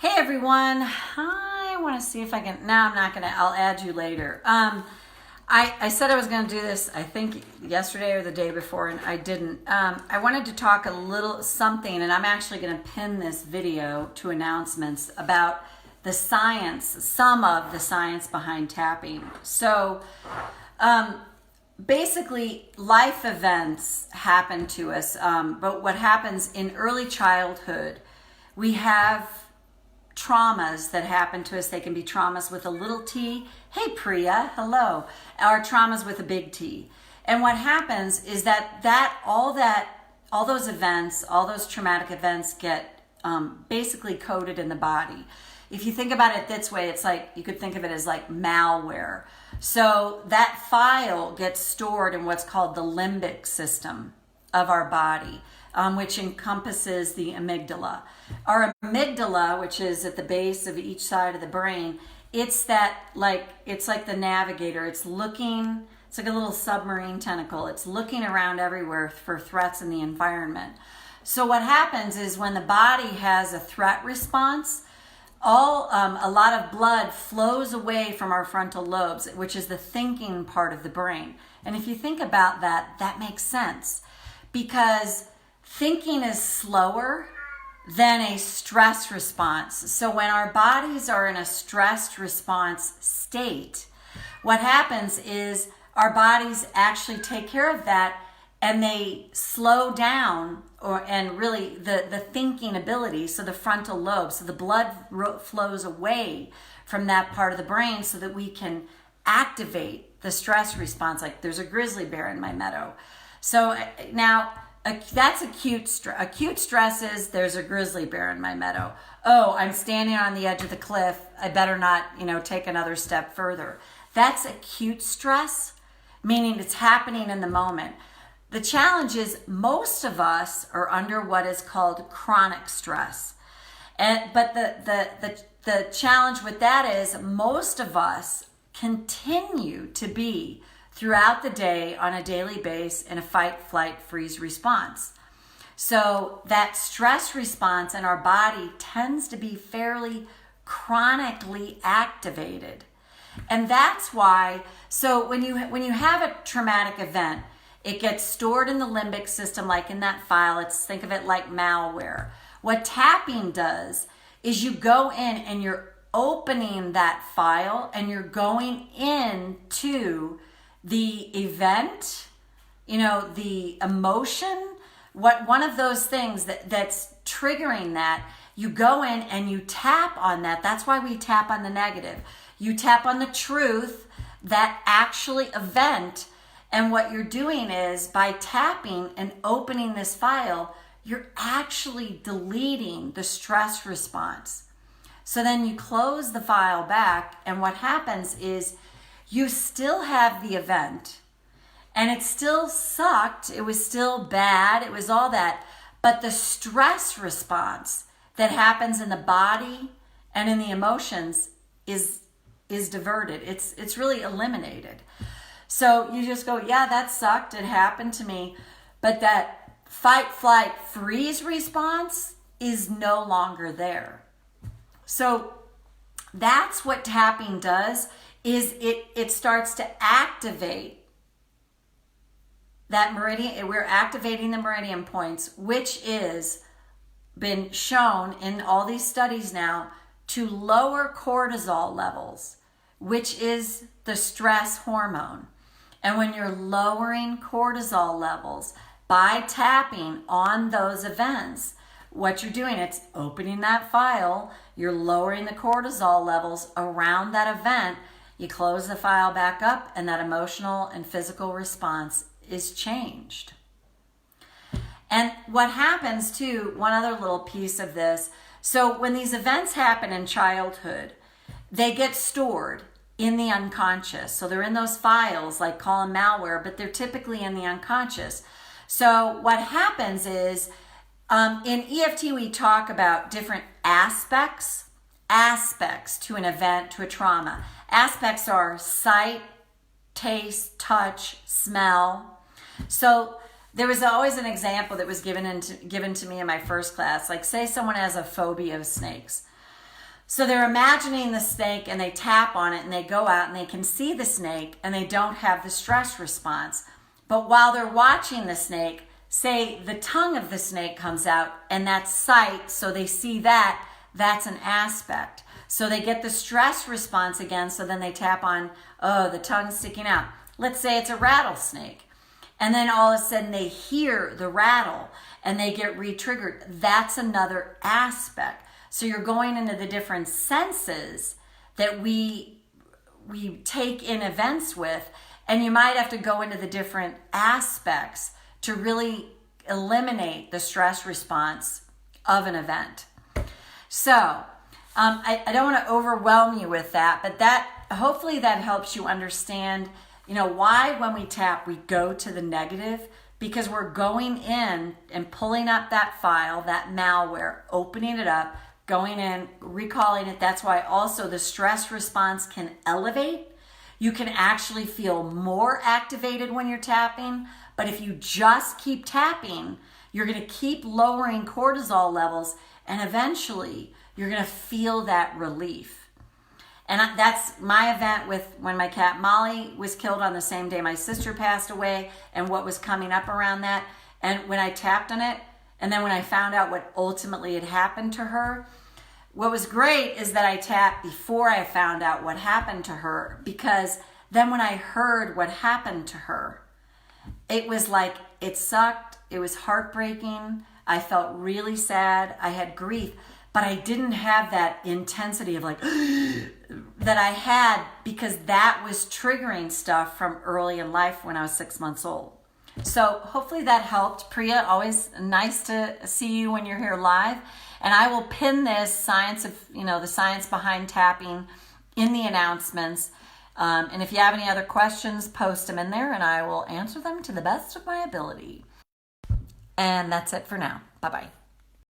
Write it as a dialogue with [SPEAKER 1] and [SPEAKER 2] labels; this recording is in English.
[SPEAKER 1] Hey everyone, I want to see if I can, no, I'm not going to, I'll add you later. I said I was going to do this, I think yesterday or the day before, and I didn't. I wanted to talk a little something, and I'm actually going to pin this video to announcements about the science, some of the science behind tapping. So basically life events happen to us, but what happens in early childhood, we have traumas that happen to us. They can be traumas with a little t. Hey Priya, hello. Or traumas with a big T. And what happens is that all those events, all those traumatic events get basically coded in the body. If you think about it this way, it's like, you could think of it as like malware. So that file gets stored in what's called the limbic system of our body, which encompasses the amygdala. Our amygdala, which is at the base of each side of the brain, it's like the navigator. It's like a little submarine tentacle. It's looking around everywhere for threats in the environment. So what happens is when the body has a threat response, a lot of blood flows away from our frontal lobes, which is the thinking part of the brain. And if you think about that, that makes sense, because thinking is slower than a stress response. So when our bodies are in a stressed response state, what happens is our bodies actually take care of that, and they slow down and really the thinking ability, so the frontal lobe, so the blood flows away from that part of the brain so that we can activate the stress response. Like there's a grizzly bear in my meadow. So now that's acute stress. Acute stress is there's a grizzly bear in my meadow. Oh, I'm standing on the edge of the cliff. I better not, take another step further. That's acute stress, meaning it's happening in the moment. The challenge is most of us are under what is called chronic stress. But the challenge with that is most of us continue to be throughout the day on a daily basis in a fight, flight, freeze response. So that stress response in our body tends to be fairly chronically activated. And that's why, so when you have a traumatic event, it gets stored in the limbic system, like in that file. Think of it like malware. What tapping does is you go in and you're opening that file and you're going into the event, the emotion, one of those things that's triggering that. You go in and you tap on that. That's why we tap on the negative. You tap on the truth, that actually event. And what you're doing is by tapping and opening this file, you're actually deleting the stress response. So then you close the file back, and what happens is you still have the event, and it still sucked. It was still bad. It was all that. But the stress response that happens in the body and in the emotions is diverted. It's really eliminated. So you just go, yeah, that sucked. It happened to me. But that fight, flight, freeze response is no longer there. So that's what tapping does, is it starts to activate that meridian. We're activating the meridian points, which is been shown in all these studies now to lower cortisol levels, which is the stress hormone. And when you're lowering cortisol levels by tapping on those events, what you're doing, it's opening that file, you're lowering the cortisol levels around that event, you close the file back up, and that emotional and physical response is changed. And what happens too, one other little piece of this, so when these events happen in childhood, they get stored in the unconscious. So they're in those files, like call them malware, but they're typically in the unconscious. So what happens is, in EFT, we talk about different aspects to an event, to a trauma. Aspects are sight, taste, touch, smell. So there was always an example that was given to me in my first class. Like say someone has a phobia of snakes. So they're imagining the snake and they tap on it and they go out and they can see the snake and they don't have the stress response. But while they're watching the snake, say the tongue of the snake comes out and that's sight, so they see that, that's an aspect. So they get the stress response again, so then they tap on, oh, the tongue's sticking out. Let's say it's a rattlesnake. And then all of a sudden they hear the rattle and they get re-triggered. That's another aspect. So you're going into the different senses that we take in events with, and you might have to go into the different aspects to really eliminate the stress response of an event. So I don't want to overwhelm you with that, but hopefully that helps you understand, why when we tap, we go to the negative, because we're going in and pulling up that file, that malware, opening it up, going in, recalling it. That's why also the stress response can elevate. You can actually feel more activated when you're tapping, but if you just keep tapping, you're going to keep lowering cortisol levels, and eventually you're going to feel that relief. And that's my event with when my cat Molly was killed on the same day my sister passed away, and what was coming up around that. And when I tapped on it, and then when I found out what ultimately had happened to her, what was great is that I tapped before I found out what happened to her, because then when I heard what happened to her, it was like, it sucked. It was heartbreaking. I felt really sad. I had grief, but I didn't have that intensity of like, that I had, because that was triggering stuff from early in life when I was 6 months old. So hopefully that helped. Priya, always nice to see you when you're here live. And I will pin this science of, the science behind tapping in the announcements. And if you have any other questions, post them in there and I will answer them to the best of my ability. And that's it for now. Bye-bye.